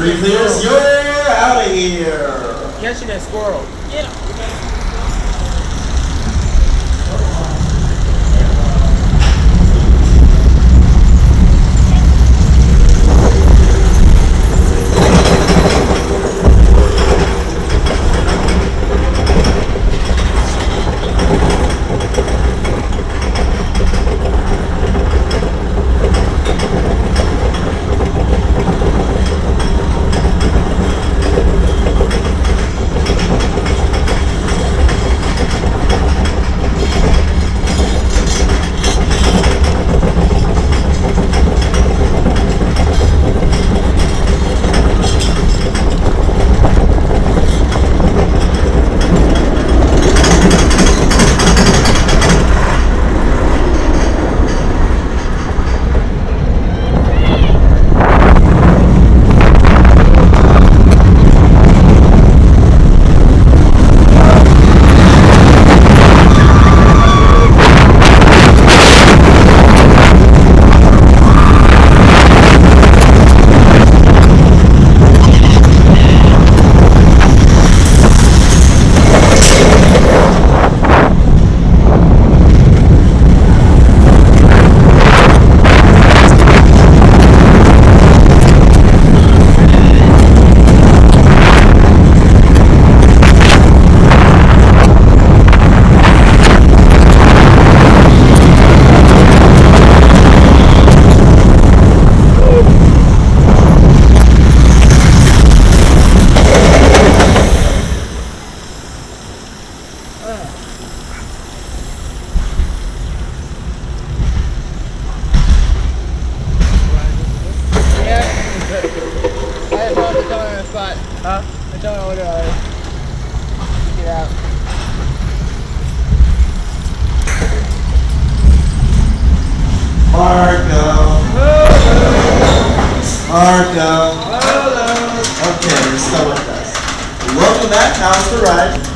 Three clears, you're out of here. Catching that squirrel. Get him. Huh? I don't know what it is. Get out. Marco. Okay, you're still with us. Welcome back. How's the ride?